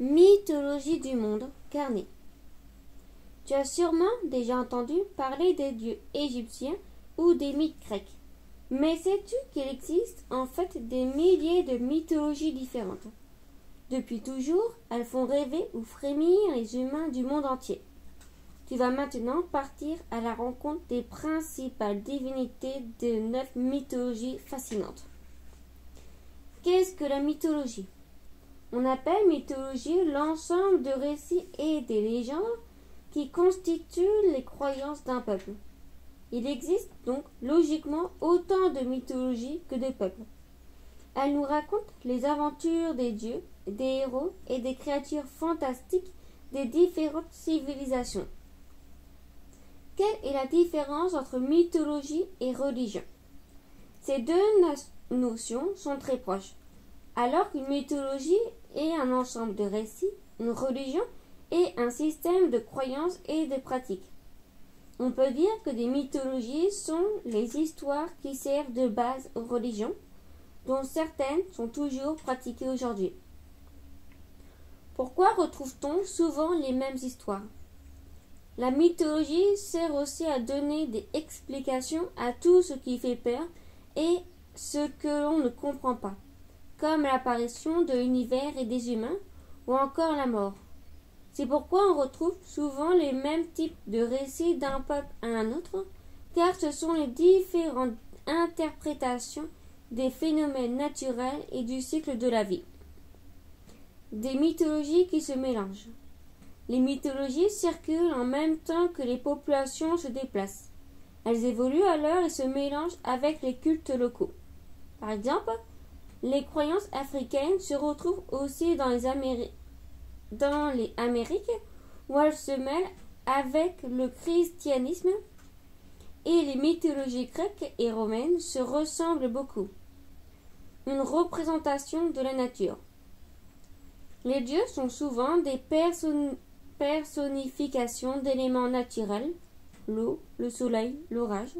Mythologie du monde, Carnet. Tu as sûrement déjà entendu parler des dieux égyptiens ou des mythes grecs. Mais sais-tu qu'il existe en fait des milliers de mythologies différentes? Depuis toujours, elles font rêver ou frémir les humains du monde entier. Tu vas maintenant partir à la rencontre des principales divinités de 9 mythologies fascinantes. Qu'est-ce que la mythologie? On appelle mythologie l'ensemble de récits et des légendes qui constituent les croyances d'un peuple. Il existe donc logiquement autant de mythologies que de peuples. Elle nous raconte les aventures des dieux, des héros et des créatures fantastiques des différentes civilisations. Quelle est la différence entre mythologie et religion? Ces deux notions sont très proches. Alors qu'une mythologie est un ensemble de récits, une religion est un système de croyances et de pratiques. On peut dire que des mythologies sont les histoires qui servent de base aux religions, dont certaines sont toujours pratiquées aujourd'hui. Pourquoi retrouve-t-on souvent les mêmes histoires? La mythologie sert aussi à donner des explications à tout ce qui fait peur et ce que l'on ne comprend pas, comme l'apparition de l'univers et des humains, ou encore la mort. C'est pourquoi on retrouve souvent les mêmes types de récits d'un peuple à un autre, car ce sont les différentes interprétations des phénomènes naturels et du cycle de la vie. Des mythologies qui se mélangent. Les mythologies circulent en même temps que les populations se déplacent. Elles évoluent alors et se mélangent avec les cultes locaux. Par exemple, les croyances africaines se retrouvent aussi dans les Amériques, où elles se mêlent avec le christianisme, et les mythologies grecques et romaines se ressemblent beaucoup. Une représentation de la nature. Les dieux sont souvent des personnifications d'éléments naturels, l'eau, le soleil, l'orage.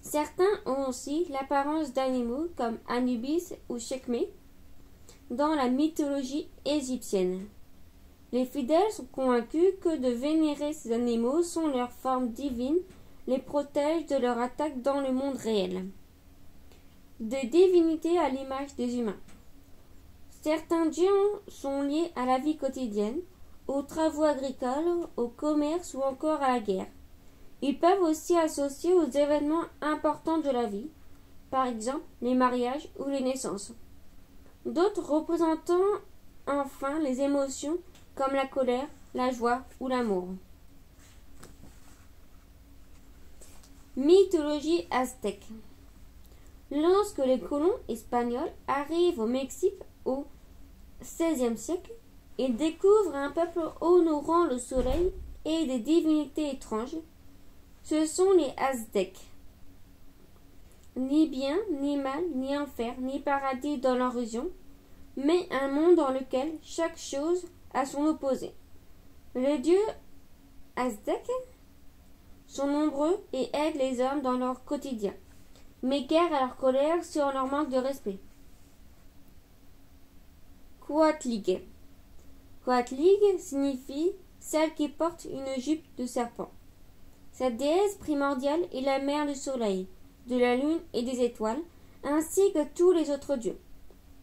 Certains ont aussi l'apparence d'animaux comme Anubis ou Sekhmet dans la mythologie égyptienne. Les fidèles sont convaincus que de vénérer ces animaux sont leurs formes divines, les protègent de leur attaque dans le monde réel. Des divinités à l'image des humains. Certains dieux sont liés à la vie quotidienne, aux travaux agricoles, au commerce ou encore à la guerre. Ils peuvent aussi associer aux événements importants de la vie, par exemple les mariages ou les naissances. D'autres représentant enfin les émotions comme la colère, la joie ou l'amour. Mythologie aztèque. Lorsque les colons espagnols arrivent au Mexique au XVIe siècle, ils découvrent un peuple honorant le soleil et des divinités étranges. Ce sont les Aztèques. Ni bien, ni mal, ni enfer, ni paradis dans leur région, mais un monde dans lequel chaque chose a son opposé. Les dieux aztèques sont nombreux et aident les hommes dans leur quotidien, mais guère à leur colère sur leur manque de respect. Coatligue. Coatligue signifie celle qui porte une jupe de serpent. Cette déesse primordiale est la mère du soleil, de la lune et des étoiles, ainsi que tous les autres dieux.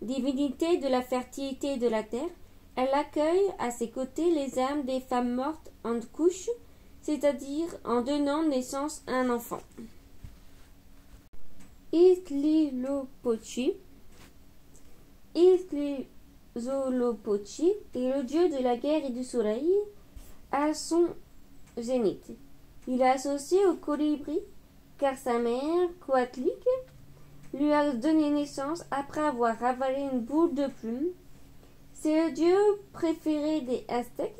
Divinité de la fertilité et de la terre, elle accueille à ses côtés les âmes des femmes mortes en couche, c'est-à-dire en donnant naissance à un enfant. Huitzilopochtli. Huitzilopochtli est le dieu de la guerre et du soleil à son zénith. Il est associé au colibri, car sa mère, Coatligue, lui a donné naissance après avoir avalé une boule de plume. C'est le dieu préféré des Aztèques,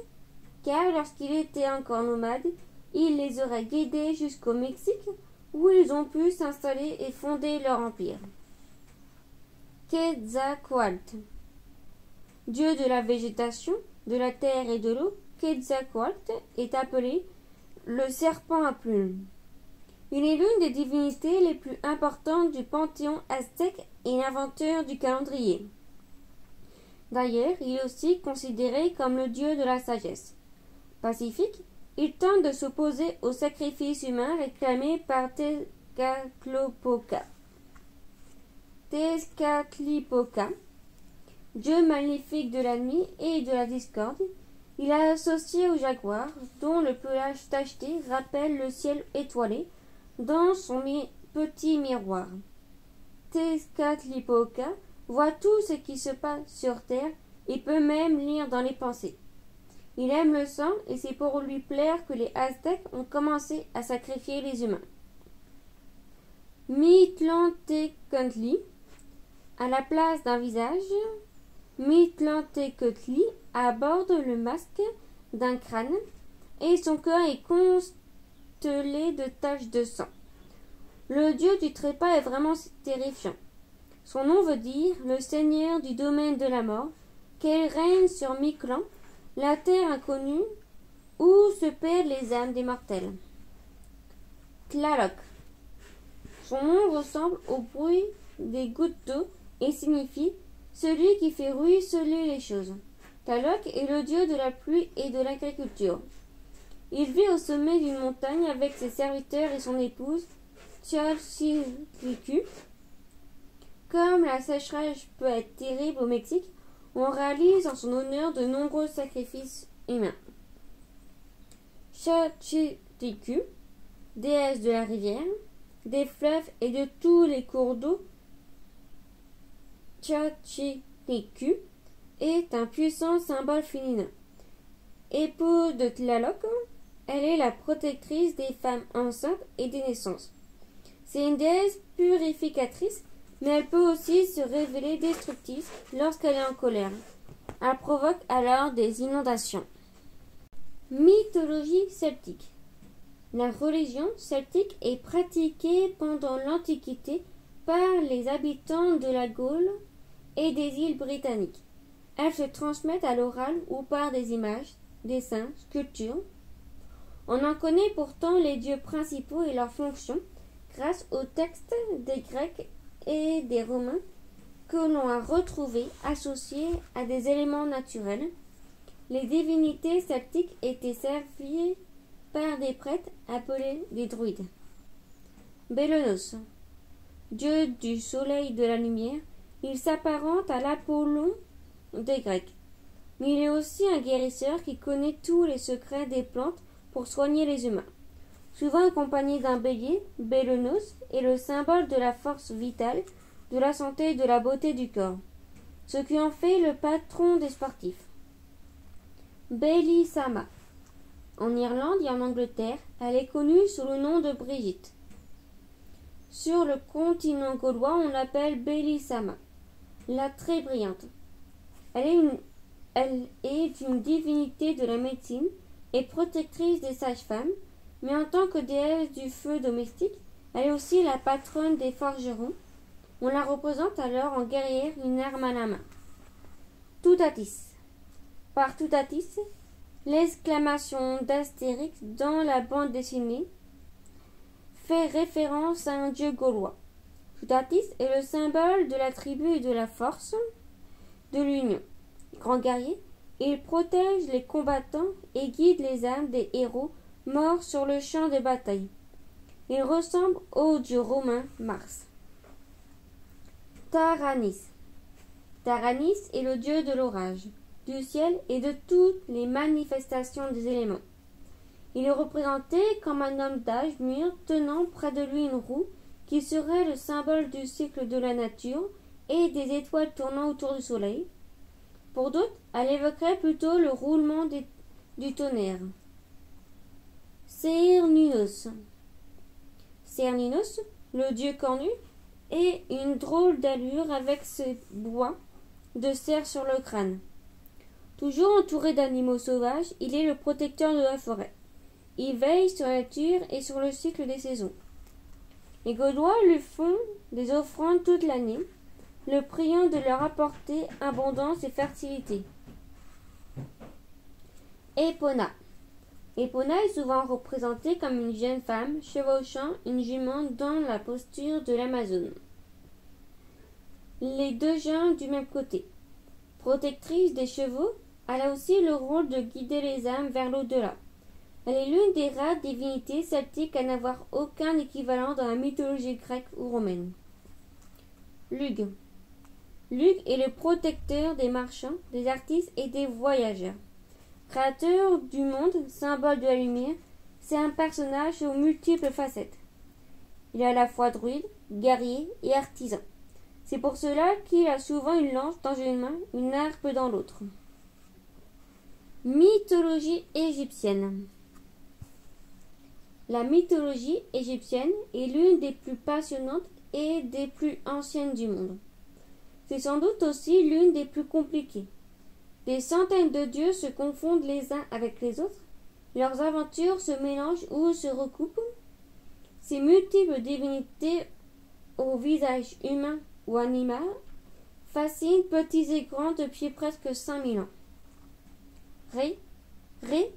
car lorsqu'il était encore nomade, il les aurait guidés jusqu'au Mexique, où ils ont pu s'installer et fonder leur empire. Quetzalcoatl. Dieu de la végétation, de la terre et de l'eau, Quetzalcoatl est appelé le serpent à plumes. Il est l'une des divinités les plus importantes du panthéon aztèque et l'inventeur du calendrier. D'ailleurs, il est aussi considéré comme le dieu de la sagesse. Pacifique, il tente de s'opposer au sacrifice humain réclamé par Tezcatlipoca, dieu maléfique de la nuit et de la discorde. Il est associé au jaguar, dont le pelage tacheté rappelle le ciel étoilé dans son petit miroir. Tezcatlipoca voit tout ce qui se passe sur Terre et peut même lire dans les pensées. Il aime le sang et c'est pour lui plaire que les Aztèques ont commencé à sacrifier les humains. Mictlantecutli, à la place d'un visage, Mictlantecutli aborde le masque d'un crâne et son cœur est constellé de taches de sang. Le dieu du trépas est vraiment terrifiant. Son nom veut dire le seigneur du domaine de la mort, qu'il règne sur Mictlan, la terre inconnue où se perdent les âmes des mortels. Tlaloc. Son nom ressemble au bruit des gouttes d'eau et signifie celui qui fait ruisseler les choses. Tlaloc est le dieu de la pluie et de l'agriculture. Il vit au sommet d'une montagne avec ses serviteurs et son épouse, Tlalchiltlicu. Comme la sécheresse peut être terrible au Mexique, on réalise en son honneur de nombreux sacrifices humains. Tlalchiltlicu, déesse de la rivière, des fleuves et de tous les cours d'eau, Tlalchiltlicu est un puissant symbole féminin. Épouse de Tlaloc, elle est la protectrice des femmes enceintes et des naissances. C'est une déesse purificatrice, mais elle peut aussi se révéler destructrice lorsqu'elle est en colère. Elle provoque alors des inondations. Mythologie celtique. La religion celtique est pratiquée pendant l'Antiquité par les habitants de la Gaule et des îles britanniques. Elles se transmettent à l'oral ou par des images, dessins, sculptures. On en connaît pourtant les dieux principaux et leurs fonctions grâce aux textes des Grecs et des Romains que l'on a retrouvés associés à des éléments naturels. Les divinités celtiques étaient servies par des prêtres appelés des druides. Bélenos, dieu du soleil de la lumière, il s'apparente à l'Apollon des Grecs. Mais il est aussi un guérisseur qui connaît tous les secrets des plantes pour soigner les humains. Souvent accompagné d'un bélier, Bélenos est le symbole de la force vitale, de la santé et de la beauté du corps, ce qui en fait le patron des sportifs. Belisama. En Irlande et en Angleterre, elle est connue sous le nom de Brigitte. Sur le continent gaulois, on l'appelle Belisama, la très brillante. Elle est une divinité de la médecine et protectrice des sages-femmes, mais en tant que déesse du feu domestique, elle est aussi la patronne des forgerons. On la représente alors en guerrière, une arme à la main. Toutatis. Par Toutatis, l'exclamation d'Astérix dans la bande dessinée fait référence à un dieu gaulois. Toutatis est le symbole de la tribu et de la force de l'union. Grand guerrier, il protège les combattants et guide les âmes des héros morts sur le champ de bataille. Il ressemble au dieu romain Mars. Taranis. Taranis est le dieu de l'orage, du ciel et de toutes les manifestations des éléments. Il est représenté comme un homme d'âge mûr tenant près de lui une roue qui serait le symbole du cycle de la nature et des étoiles tournant autour du soleil. Pour d'autres, elle évoquerait plutôt le roulement du tonnerre. Cernunnos. Cernunnos, le dieu cornu, est une drôle d'allure avec ses bois de cerf sur le crâne. Toujours entouré d'animaux sauvages, il est le protecteur de la forêt. Il veille sur la nature et sur le cycle des saisons. Les Gaulois lui font des offrandes toute l'année, le priant de leur apporter abondance et fertilité. Epona. Epona est souvent représentée comme une jeune femme chevauchant une jument dans la posture de l'Amazone. Les deux jeunes du même côté. protectrice des chevaux, elle a aussi le rôle de guider les âmes vers l'au-delà. Elle est l'une des rares divinités celtiques à n'avoir aucun équivalent dans la mythologie grecque ou romaine. Lugh. Lugh est le protecteur des marchands, des artistes et des voyageurs. Créateur du monde, symbole de la lumière, c'est un personnage aux multiples facettes. Il est à la fois druide, guerrier et artisan. C'est pour cela qu'il a souvent une lance dans une main, une harpe dans l'autre. Mythologie égyptienne. La mythologie égyptienne est l'une des plus passionnantes et des plus anciennes du monde. C'est sans doute aussi l'une des plus compliquées. Des centaines de dieux se confondent les uns avec les autres, leurs aventures se mélangent ou se recoupent. Ces multiples divinités au visage humain ou animal fascinent petits et grands depuis presque 5000 ans. Ré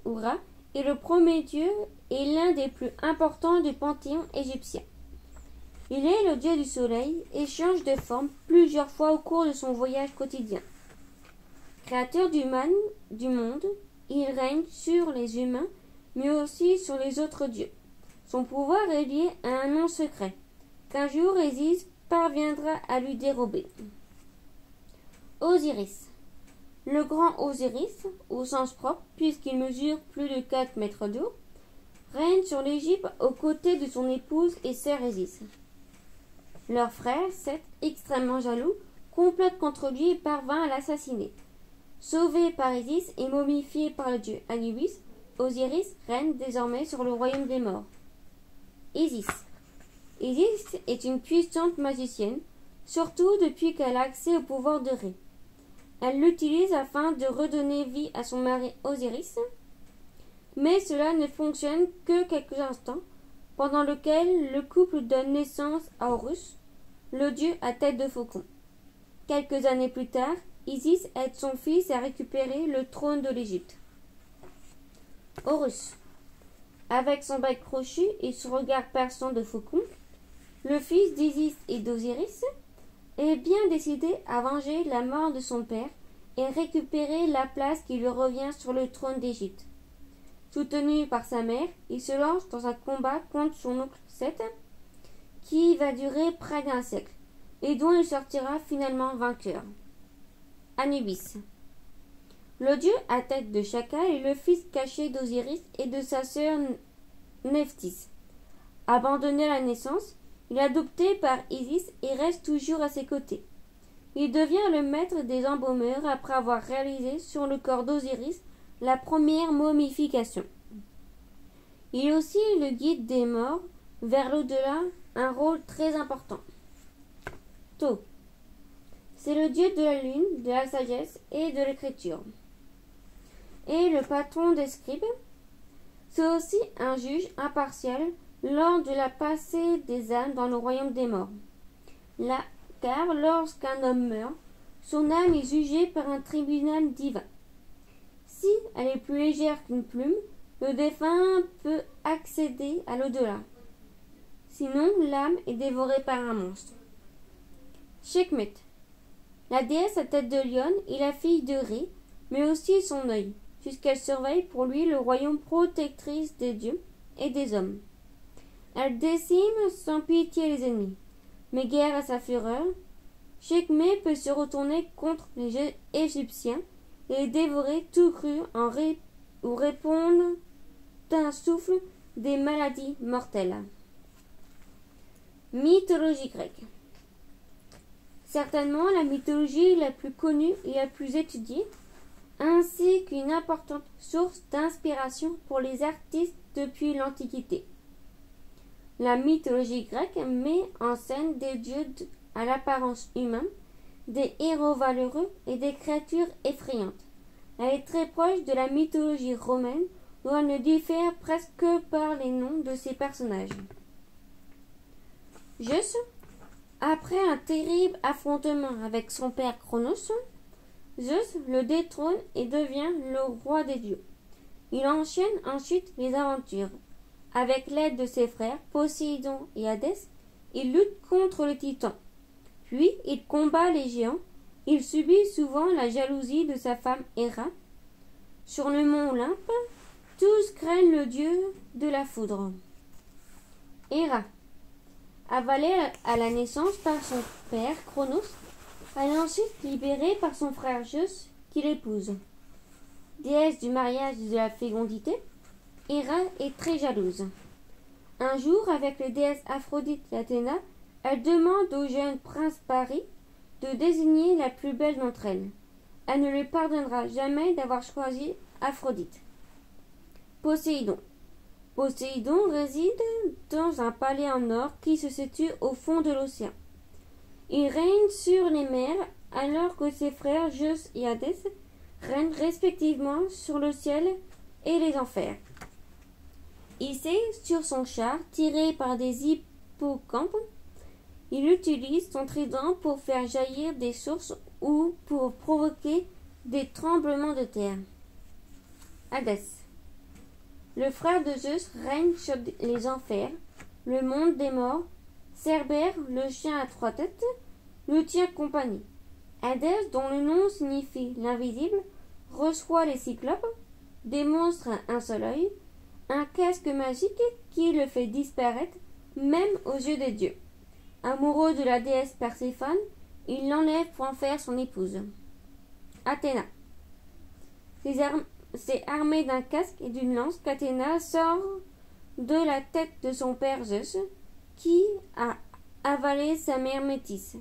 ou Ra est le premier dieu et l'un des plus importants du panthéon égyptien. Il est le dieu du soleil et change de forme plusieurs fois au cours de son voyage quotidien. Créateur du monde, il règne sur les humains, mais aussi sur les autres dieux. Son pouvoir est lié à un nom secret, qu'un jour Isis parviendra à lui dérober. Osiris. Le grand Osiris, au sens propre, puisqu'il mesure plus de 4 mètres de haut, règne sur l'Égypte aux côtés de son épouse et sœur Isis. Leur frère, Seth, extrêmement jaloux, complote contre lui et parvint à l'assassiner. Sauvé par Isis et momifié par le dieu Anubis, Osiris règne désormais sur le royaume des morts. Isis. Isis est une puissante magicienne, surtout depuis qu'elle a accès au pouvoir de Ré. Elle l'utilise afin de redonner vie à son mari Osiris, mais cela ne fonctionne que quelques instants, pendant lequel le couple donne naissance à Horus, le dieu à tête de faucon. Quelques années plus tard, Isis aide son fils à récupérer le trône de l'Égypte. Horus. Avec son bec crochu et son regard perçant de faucon, le fils d'Isis et d'Osiris est bien décidé à venger la mort de son père et récupérer la place qui lui revient sur le trône d'Égypte. Soutenu par sa mère, il se lance dans un combat contre son oncle Seth, qui va durer près d'un siècle, et dont il sortira finalement vainqueur. Anubis. Le dieu à tête de chacal est le fils caché d'Osiris et de sa sœur Nephthys. Abandonné à la naissance, il est adopté par Isis et reste toujours à ses côtés. Il devient le maître des embaumeurs après avoir réalisé sur le corps d'Osiris la première momification. Il est aussi le guide des morts vers l'au-delà, un rôle très important. Thoth. C'est le dieu de la lune, de la sagesse et de l'écriture. Et le patron des scribes. C'est aussi un juge impartial lors de la passée des âmes dans le royaume des morts. Car lorsqu'un homme meurt, son âme est jugée par un tribunal divin. Si elle est plus légère qu'une plume, le défunt peut accéder à l'au-delà. Sinon, l'âme est dévorée par un monstre. Sekhmet. La déesse à tête de lionne est la fille de Ré, mais aussi son œil, puisqu'elle surveille pour lui le royaume protectrice des dieux et des hommes. Elle décime sans pitié les ennemis, mais guère à sa fureur. Sekhmet peut se retourner contre les Égyptiens et dévorer tout cru ou répondre d'un souffle des maladies mortelles. Mythologie grecque. Certainement la mythologie la plus connue et la plus étudiée, ainsi qu'une importante source d'inspiration pour les artistes depuis l'Antiquité. La mythologie grecque met en scène des dieux à l'apparence humaine, des héros valeureux et des créatures effrayantes. Elle est très proche de la mythologie romaine, dont elle ne diffère presque que par les noms de ses personnages. Zeus, après un terrible affrontement avec son père Cronos, Zeus le détrône et devient le roi des dieux. Il enchaîne ensuite les aventures. Avec l'aide de ses frères Poséidon et Hadès, il lutte contre les titans. Puis il combat les géants Il subit souvent la jalousie de sa femme Héra. Sur le mont Olympe, tous craignent le dieu de la foudre. Héra, avalée à la naissance par son père Cronos, elle est ensuite libérée par son frère Zeus qui l'épouse. Déesse du mariage et de la fécondité, Héra est très jalouse. Un jour, avec les déesses Aphrodite et Athéna, elle demande au jeune prince Paris de désigner la plus belle d'entre elles. Elle ne lui pardonnera jamais d'avoir choisi Aphrodite. Poséidon. Poséidon réside dans un palais en or qui se situe au fond de l'océan. Il règne sur les mers alors que ses frères Zeus et Hadès règnent respectivement sur le ciel et les enfers. Hissé sur son char tiré par des hippocampes, il utilise son trident pour faire jaillir des sources ou pour provoquer des tremblements de terre. Hadès. Le frère de Zeus règne sur les enfers, le monde des morts. Cerbère, le chien à 3 têtes, lui tient compagnie. Hadès, dont le nom signifie l'invisible, reçoit les cyclopes, des monstres à un seul œil, un casque magique qui le fait disparaître même aux yeux des dieux. Amoureux de la déesse Perséphone, il l'enlève pour en faire son épouse. Athéna. C'est armé d'un casque et d'une lance qu'Athéna sort de la tête de son père Zeus, qui a avalé sa mère métisse.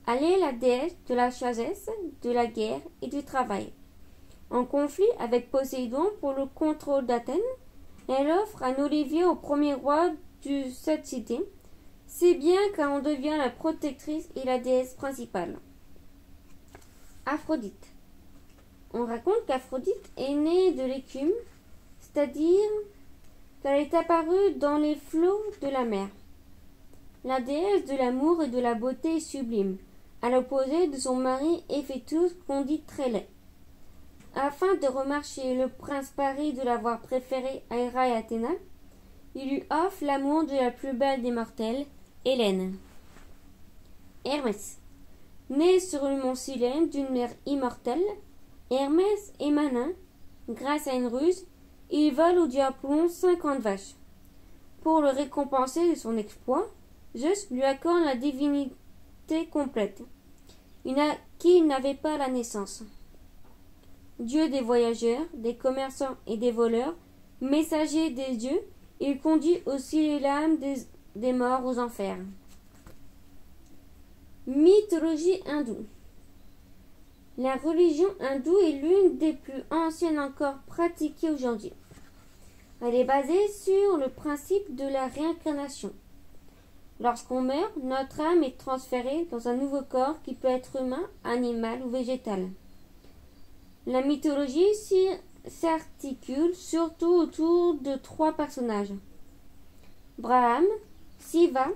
Elle est la déesse de la sagesse, de la guerre et du travail. En conflit avec Poséidon pour le contrôle d'Athènes, elle offre un olivier au premier roi de cette cité. C'est bien car on devient la protectrice et la déesse principale. Aphrodite. On raconte qu'Aphrodite est née de l'écume, c'est-à-dire qu'elle est apparue dans les flots de la mer. La déesse de l'amour et de la beauté sublime, à l'opposé de son mari Héphaïstos qu'on dit très laid. Afin de remercier le prince Paris de l'avoir préféré à Héra et Athéna, il lui offre l'amour de la plus belle des mortelles, Hélène. Hermès. Né sur le mont Cylène d'une mère immortelle, Hermès est malin. Grâce à une ruse, il vole au dieu Apollon 50 vaches. Pour le récompenser de son exploit, Zeus lui accorde la divinité complète, qui n'avait pas à la naissance. Dieu des voyageurs, des commerçants et des voleurs, messager des dieux, il conduit aussi les âmes des morts aux enfers. Mythologie hindoue. La religion hindoue est l'une des plus anciennes encore pratiquées aujourd'hui. Elle est basée sur le principe de la réincarnation. Lorsqu'on meurt, notre âme est transférée dans un nouveau corps qui peut être humain, animal ou végétal. La mythologie s'articule surtout autour de 3 personnages: Brahma, Siva,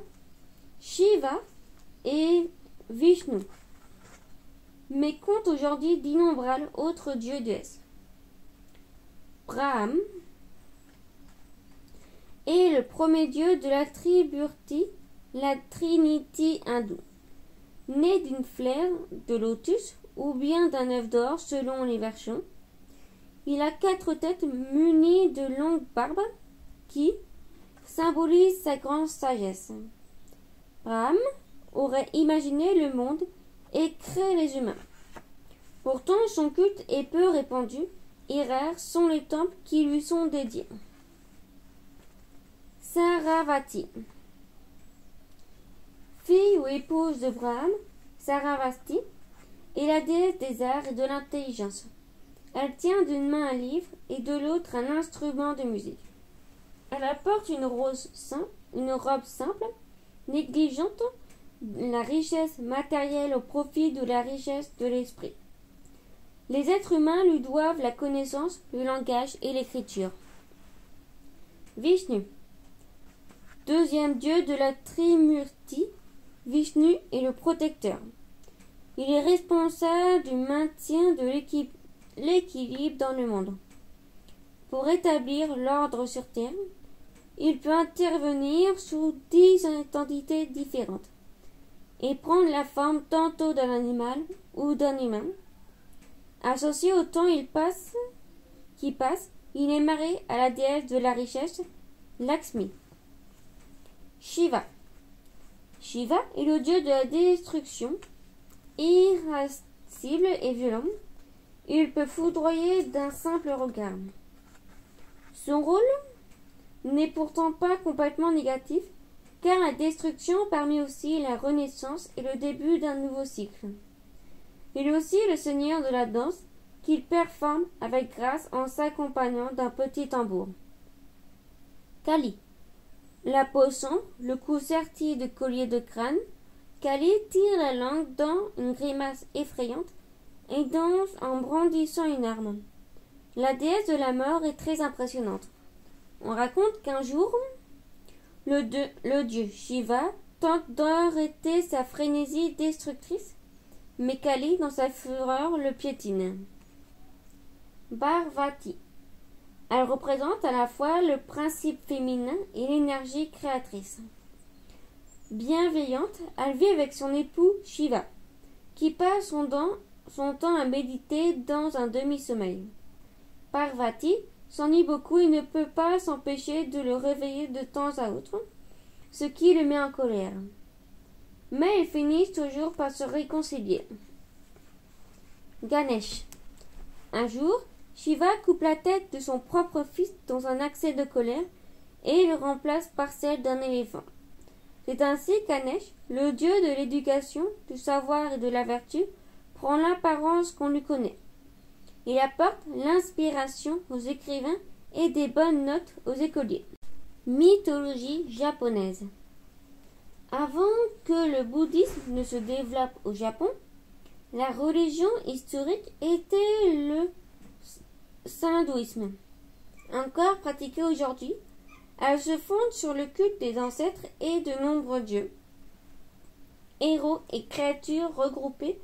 Shiva et Vishnu, mais compte aujourd'hui d'innombrables autres dieux et déesses. Brahma est le premier dieu de la Triburti, la Trinity hindoue, né d'une fleur de lotus ou bien d'un œuf d'or selon les versions. Il a 4 têtes munies de longues barbes qui symbolisent sa grande sagesse. Brahma aurait imaginé le monde et créé les humains. Pourtant, son culte est peu répandu et rares sont les temples qui lui sont dédiés. Saravati. Fille ou épouse de Brahma, Saravati est la déesse des arts et de l'intelligence. Elle tient d'une main un livre et de l'autre un instrument de musique. Elle apporte une robe simple, négligeante la richesse matérielle au profit de la richesse de l'esprit. Les êtres humains lui doivent la connaissance, le langage et l'écriture. Vishnu. Deuxième dieu de la Trimurti, Vishnu est le protecteur. Il est responsable du maintien de l'équilibre dans le monde. Pour établir l'ordre sur Terre, il peut intervenir sous 10 entités différentes et prendre la forme tantôt d'un animal, ou d'un humain. Associé au temps qui passe, il est marié à la déesse de la richesse, Lakshmi. Shiva. Shiva est le dieu de la destruction, irascible et violent. Il peut foudroyer d'un simple regard. Son rôle n'est pourtant pas complètement négatif, car la destruction permet aussi la renaissance et le début d'un nouveau cycle. Il est aussi le seigneur de la danse, qu'il performe avec grâce en s'accompagnant d'un petit tambour. Kali. La peau sombre, le cou serti de collier de crâne, Kali tire la langue dans une grimace effrayante et danse en brandissant une arme. La déesse de la mort est très impressionnante. On raconte qu'un jour, le dieu Shiva tente d'arrêter sa frénésie destructrice, mais Kali, dans sa fureur, le piétine. Parvati. Elle représente à la fois le principe féminin et l'énergie créatrice. Bienveillante, elle vit avec son époux Shiva, qui passe son temps à méditer dans un demi-sommeil. Parvati s'ennuie beaucoup et ne peut pas s'empêcher de le réveiller de temps à autre, ce qui le met en colère. Mais ils finissent toujours par se réconcilier. Ganesh. Un jour, Shiva coupe la tête de son propre fils dans un accès de colère et le remplace par celle d'un éléphant. C'est ainsi qu'Ganesh, le dieu de l'éducation, du savoir et de la vertu, prend l'apparence qu'on lui connaît. Il apporte l'inspiration aux écrivains et des bonnes notes aux écoliers. Mythologie japonaise. Avant que le bouddhisme ne se développe au Japon, la religion historique était le hindouisme. Encore pratiquée aujourd'hui, elle se fonde sur le culte des ancêtres et de nombreux dieux, héros et créatures regroupés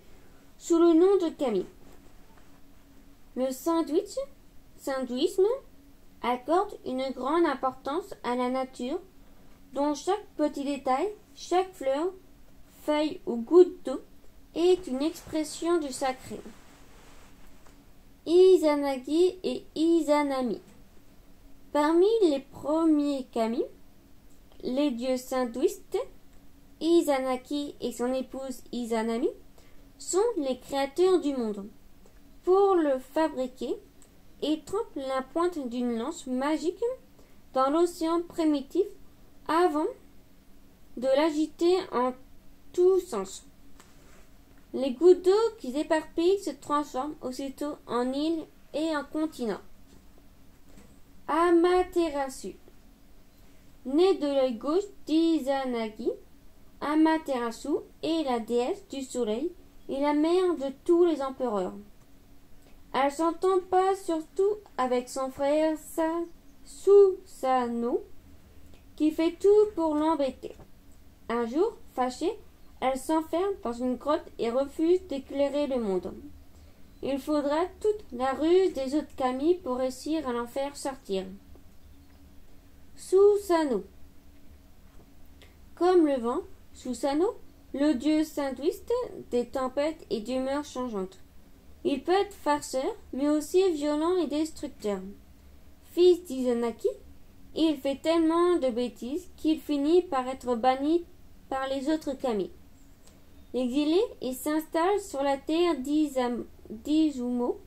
sous le nom de kami. Le hindouisme accorde une grande importance à la nature, dont chaque petit détail, chaque fleur, feuille ou goutte d'eau est une expression du sacré. Izanagi et Izanami. Parmi les premiers kami, les dieux hindouistes, Izanagi et son épouse Izanami, sont les créateurs du monde. Pour le fabriquer, ils trempent la pointe d'une lance magique dans l'océan primitif avant de l'agiter en tous sens. Les gouttes d'eau qui s'éparpillent se transforment aussitôt en îles et en continents. Amaterasu. Né de l'œil gauche d'Izanagi, Amaterasu est la déesse du soleil et la mère de tous les empereurs. Elle s'entend pas surtout avec son frère Susanoo, qui fait tout pour l'embêter. Un jour, fâchée, elle s'enferme dans une grotte et refuse d'éclairer le monde. Il faudra toute la ruse des autres kami pour réussir à l'en faire sortir. Susanoo. Comme le vent, Susanoo, le dieu hindouiste des tempêtes et d'humeurs changeantes. Il peut être farceur, mais aussi violent et destructeur. Fils d'Izanagi, il fait tellement de bêtises qu'il finit par être banni par les autres kami. Exilé, il s'installe sur la terre d'Izumo,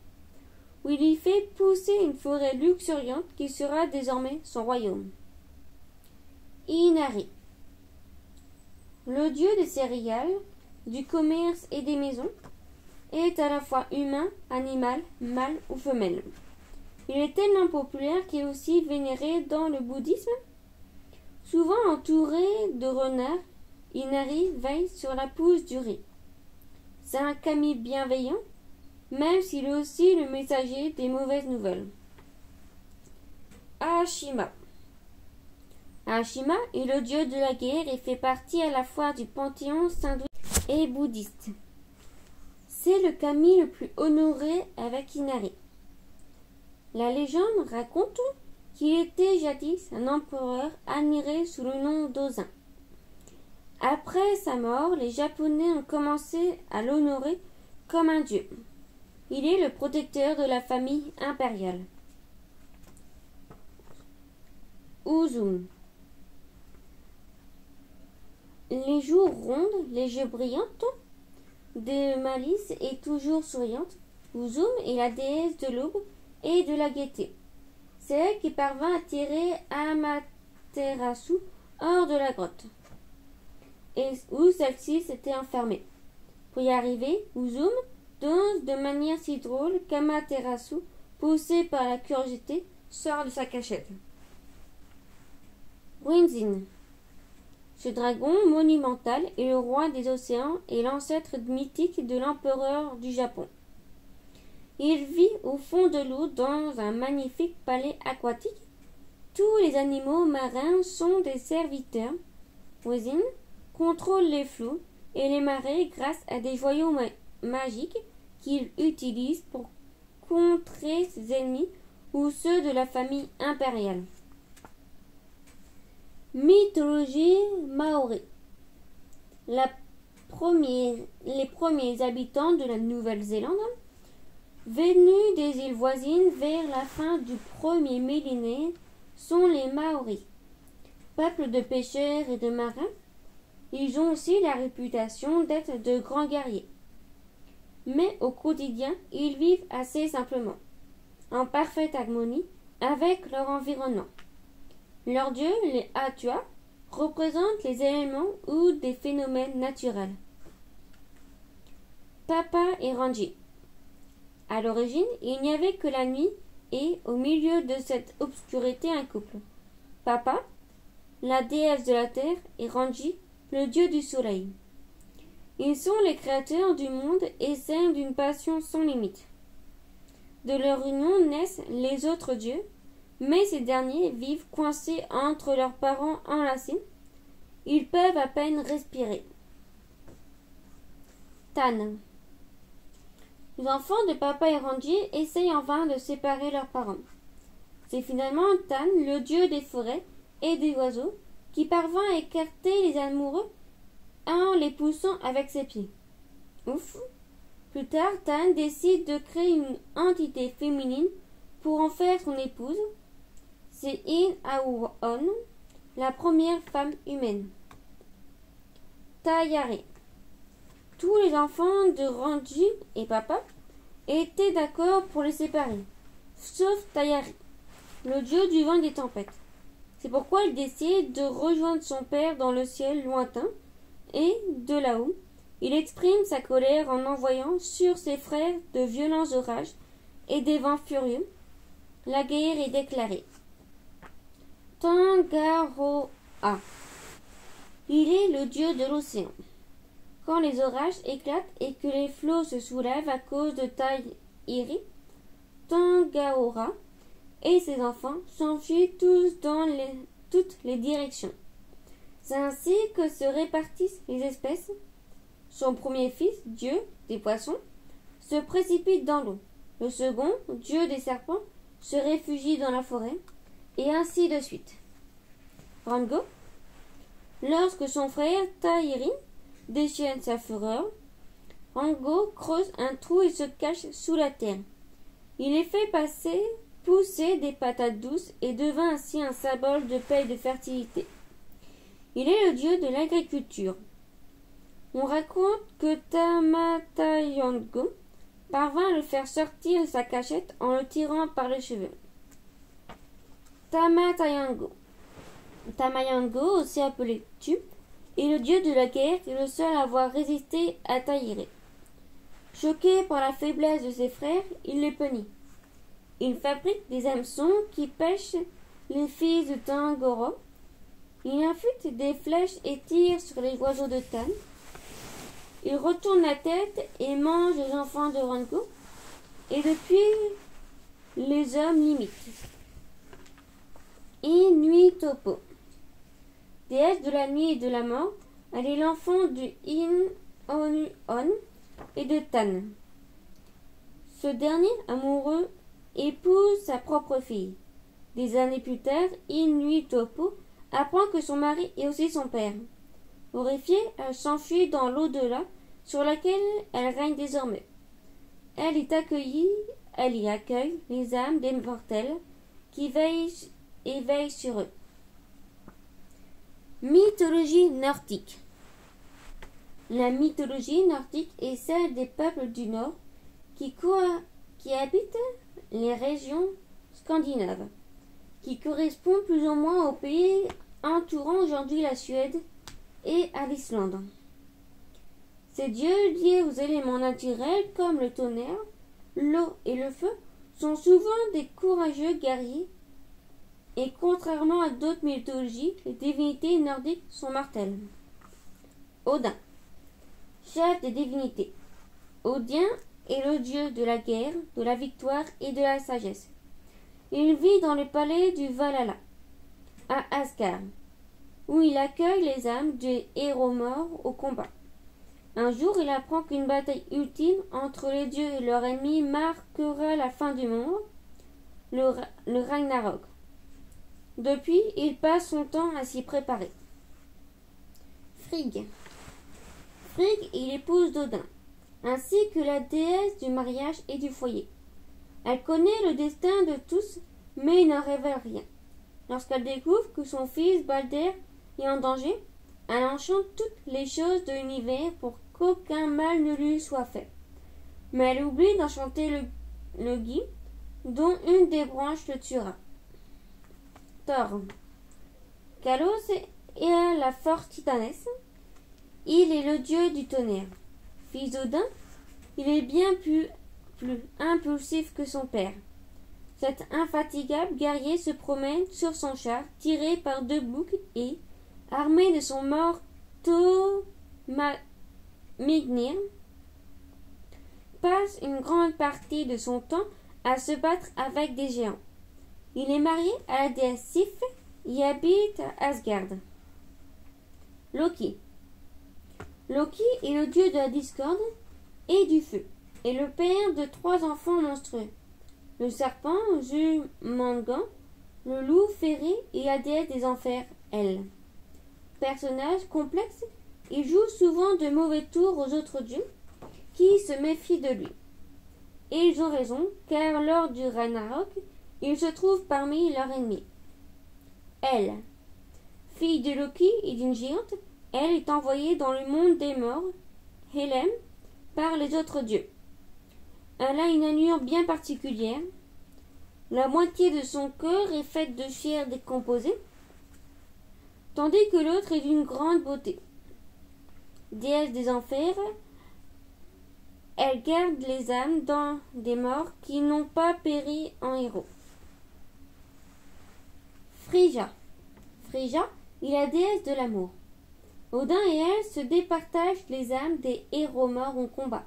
où il y fait pousser une forêt luxuriante qui sera désormais son royaume. Inari. Le dieu des céréales, du commerce et des maisons, est à la fois humain, animal, mâle ou femelle. Il est tellement populaire qu'il est aussi vénéré dans le bouddhisme. Souvent entouré de renards, Inari veille sur la pousse du riz. C'est un kami bienveillant, même s'il est aussi le messager des mauvaises nouvelles. Ashima. Ashima est le dieu de la guerre et fait partie à la fois du panthéon hindouiste et bouddhiste. C'est le kami le plus honoré avec Inari. La légende raconte qu'il était jadis un empereur admiré sous le nom d'Osin. Après sa mort, les Japonais ont commencé à l'honorer comme un dieu. Il est le protecteur de la famille impériale. Uzum. Les joues rondes, les yeux brillants, de malice et toujours souriante, Uzum est la déesse de l'aube et de la gaieté. C'est elle qui parvint à tirer Amaterasu hors de la grotte, et où celle-ci s'était enfermée. Pour y arriver, Uzum danse de manière si drôle qu'Amaterasu, poussé par la curiosité, sort de sa cachette. Winzin. Ce dragon monumental est le roi des océans et l'ancêtre mythique de l'empereur du Japon. Il vit au fond de l'eau dans un magnifique palais aquatique. Tous les animaux marins sont des serviteurs. Winzin contrôle les flots et les marées grâce à des joyaux magiques qu'il utilise pour contrer ses ennemis ou ceux de la famille impériale. Mythologie maori. Les premiers habitants de la Nouvelle-Zélande, venus des îles voisines vers la fin du premier millénaire, sont les Maoris. Peuple de pêcheurs et de marins, ils ont aussi la réputation d'être de grands guerriers. Mais au quotidien, ils vivent assez simplement, en parfaite harmonie avec leur environnement. Leurs dieux, les Atua, représentent les éléments ou des phénomènes naturels. Papa et Rangi. À l'origine, il n'y avait que la nuit et, au milieu de cette obscurité, un couple. Papa, la déesse de la terre, et Rangi, le dieu du soleil. Ils sont les créateurs du monde et s'aiment d'une passion sans limite. De leur union naissent les autres dieux, mais ces derniers vivent coincés entre leurs parents enlacés. Ils peuvent à peine respirer. Tan. Les enfants de Papa et Rangi essayent en vain de séparer leurs parents. C'est finalement Tan, le dieu des forêts et des oiseaux, qui parvint à écarter les amoureux en les poussant avec ses pieds. Ouf! Plus tard, Tan décide de créer une entité féminine pour en faire son épouse. C'est In-Aoon, la première femme humaine. Tayari. Tous les enfants de Rangi et Papa étaient d'accord pour les séparer, sauf Tayari, le dieu du vent et des tempêtes. C'est pourquoi il décide de rejoindre son père dans le ciel lointain et, de là-haut, il exprime sa colère en envoyant sur ses frères de violents orages et des vents furieux. La guerre est déclarée. Tangaroa. Il est le dieu de l'océan. Quand les orages éclatent et que les flots se soulèvent à cause de Taïri, Tangaroa et ses enfants s'enfuient tous dans toutes les directions. C'est ainsi que se répartissent les espèces. Son premier fils, dieu des poissons, se précipite dans l'eau. Le second, dieu des serpents, se réfugie dans la forêt, et ainsi de suite. Rango, lorsque son frère Taïri déchaîne sa fureur, Rango creuse un trou et se cache sous la terre. Il est fait pousser des patates douces et devint ainsi un symbole de paix et de fertilité. Il est le dieu de l'agriculture. On raconte que Tamatayango parvint à le faire sortir de sa cachette en le tirant par les cheveux. Tamayango, aussi appelé Tu, est le dieu de la guerre et le seul à avoir résisté à Taïri. Choqué par la faiblesse de ses frères, il les punit. Il fabrique des hameçons qui pêchent les filles de Tangoro. Il infute des flèches et tire sur les oiseaux de Tan. Il retourne la tête et mange les enfants de Rango. Et depuis, les hommes l'imitent. Inuitopo, déesse de la nuit et de la mort, elle est l'enfant de In-Onuon et de Tan. Ce dernier, amoureux, épouse sa propre fille. Des années plus tard, Inuitopo apprend que son mari est aussi son père. Horrifiée, elle s'enfuit dans l'au-delà, sur laquelle elle règne désormais. Elle y accueille les âmes des mortels qui veillent sur eux. Mythologie nordique. La mythologie nordique est celle des peuples du Nord qui habitent les régions scandinaves, qui correspond plus ou moins aux pays entourant aujourd'hui la Suède et à l'Islande. Ces dieux liés aux éléments naturels comme le tonnerre, l'eau et le feu sont souvent des courageux guerriers et contrairement à d'autres mythologies, les divinités nordiques sont mortelles. Odin, chef des divinités. Odin est le dieu de la guerre, de la victoire et de la sagesse. Il vit dans le palais du Valhalla, à Asgard, où il accueille les âmes des héros morts au combat. Un jour, il apprend qu'une bataille ultime entre les dieux et leurs ennemis marquera la fin du monde, le Ragnarok. Depuis, il passe son temps à s'y préparer. Frigg. Frigg est l'épouse d'Odin, ainsi que la déesse du mariage et du foyer. Elle connaît le destin de tous, mais n'en révèle rien. Lorsqu'elle découvre que son fils Balder est en danger, elle enchante toutes les choses de l'univers pour qu'aucun mal ne lui soit fait. Mais elle oublie d'enchanter le gui, dont une des branches le tuera. Thor. Kalos est la force titanesse. Il est le dieu du tonnerre. Fils d'Odin, il est bien plus impulsif que son père. Cet infatigable guerrier se promène sur son char, tiré par 2 boucs et, armé de son marteau Mignir, passe une grande partie de son temps à se battre avec des géants. Il est marié à la déesse Sif et habite à Asgard. Loki. Loki est le dieu de la discorde et du feu, et le père de 3 enfants monstrueux. Le serpent Jumangan, le loup Féré et la déesse des enfers, Elle. Personnage complexe, il joue souvent de mauvais tours aux autres dieux qui se méfient de lui. Et ils ont raison, car lors du Ragnarok, il se trouve parmi leurs ennemis. Elle, fille de Loki et d'une géante, elle est envoyée dans le monde des morts, Helem, par les autres dieux. Elle a une allure bien particulière. La moitié de son corps est faite de chair décomposée, tandis que l'autre est d'une grande beauté. Déesse des enfers, elle garde les âmes des morts qui n'ont pas péri en héros. Frigga. Frigga est la déesse de l'amour. Odin et elle se départagent les âmes des héros morts au combat.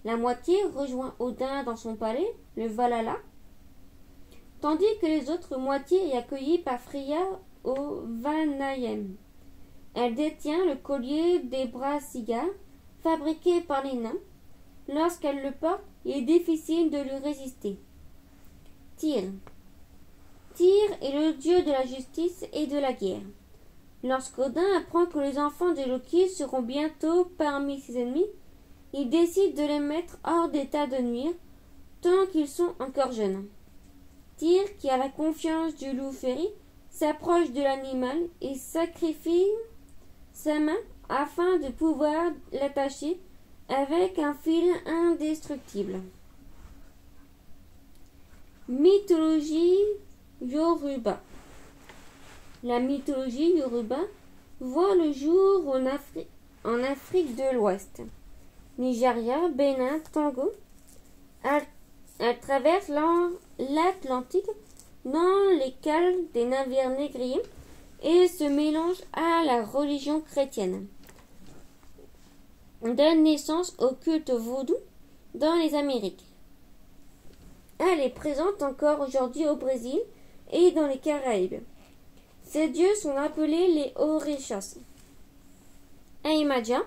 La moitié rejoint Odin dans son palais, le Valhalla, tandis que les autres moitiés est accueillie par Freyja au Vanaheim. Elle détient le collier des Brassiga, fabriqué par les nains. Lorsqu'elle le porte, il est difficile de lui résister. Tyr. Tyr est le dieu de la justice et de la guerre. Lorsqu'Odin apprend que les enfants de Loki seront bientôt parmi ses ennemis, il décide de les mettre hors d'état de nuire tant qu'ils sont encore jeunes. Tyr, qui a la confiance du loup Féré, s'approche de l'animal et sacrifie sa main afin de pouvoir l'attacher avec un fil indestructible. Mythologie Yoruba. La mythologie Yoruba voit le jour en Afrique de l'Ouest. Nigeria, Bénin, Togo. Elle traverse l'Atlantique dans les cales des navires négriers et se mélange à la religion chrétienne. Donne naissance au culte vaudou dans les Amériques. Elle est présente encore aujourd'hui au Brésil et dans les Caraïbes. Ces dieux sont appelés les Orishas. Aimadja,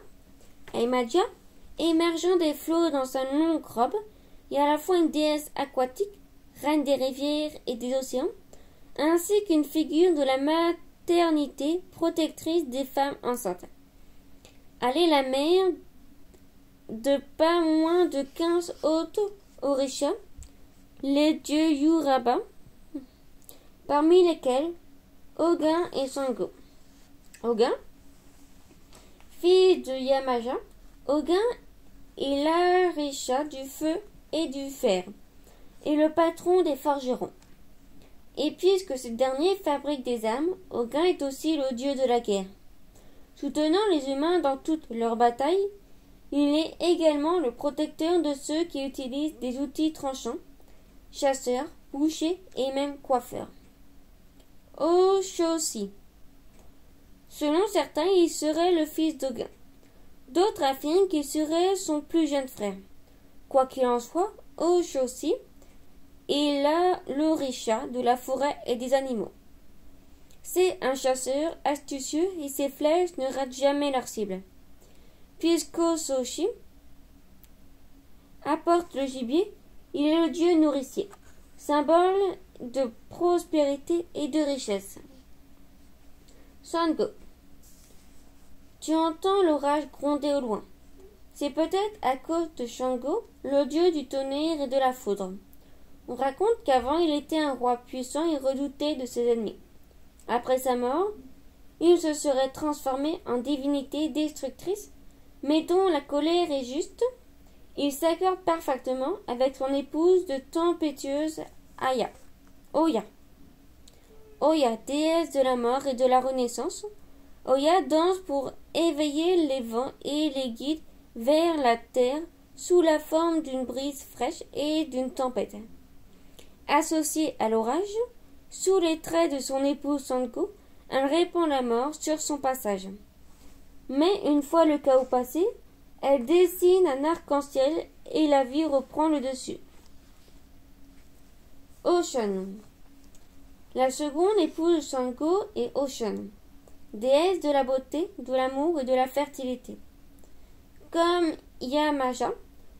émergeant des flots dans sa longue robe, est à la fois une déesse aquatique, reine des rivières et des océans, ainsi qu'une figure de la maternité protectrice des femmes enceintes. Elle est la mère de pas moins de 15 autres orishas, les dieux Yuraba, parmi lesquels Ogun et Sango. Ogun, fils de Yamaja, Ogun est l'arisha du feu et du fer, et le patron des forgerons. Et puisque ce dernier fabrique des armes, Ogun est aussi le dieu de la guerre. Soutenant les humains dans toutes leurs batailles, il est également le protecteur de ceux qui utilisent des outils tranchants, chasseurs, bouchers et même coiffeurs. Oshoshi. Selon certains, il serait le fils d'Ogun. D'autres affirment qu'il serait son plus jeune frère. Quoi qu'il en soit, Oshoshi est l'orisha de la forêt et des animaux. C'est un chasseur astucieux et ses flèches ne ratent jamais leur cible. Puisqu'Oshoshi apporte le gibier, il est le dieu nourricier, symbole de prospérité et de richesse. Sango. Tu entends l'orage gronder au loin. C'est peut-être à cause de Shango, le dieu du tonnerre et de la foudre. On raconte qu'avant il était un roi puissant et redouté de ses ennemis. Après sa mort, il se serait transformé en divinité destructrice, mais dont la colère est juste. Il s'accorde parfaitement avec son épouse de tempétueuse Oya. Oya, déesse de la mort et de la renaissance. Oya danse pour éveiller les vents et les guide vers la terre sous la forme d'une brise fraîche et d'une tempête. Associée à l'orage, sous les traits de son épouse Sango, elle répand la mort sur son passage. Mais une fois le chaos passé, elle dessine un arc-en-ciel et la vie reprend le dessus. Ocean. La seconde épouse de Sango est Ocean, déesse de la beauté, de l'amour et de la fertilité. Comme Yamaja,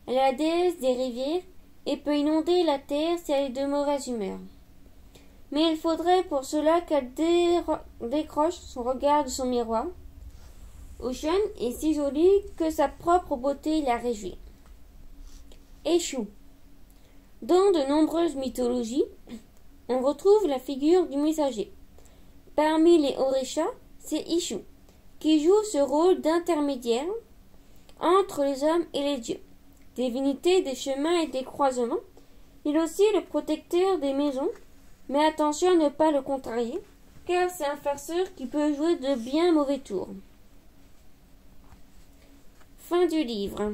elle est la déesse des rivières et peut inonder la terre si elle est de mauvaise humeur. Mais il faudrait pour cela qu'elle décroche son regard de son miroir. Ocean est si jolie que sa propre beauté la réjouit. Eshu. Dans de nombreuses mythologies, on retrouve la figure du messager. Parmi les orishas, c'est Ishu, qui joue ce rôle d'intermédiaire entre les hommes et les dieux. Divinité des chemins et des croisements, il est aussi le protecteur des maisons, mais attention à ne pas le contrarier, car c'est un farceur qui peut jouer de bien mauvais tours. Fin du livre.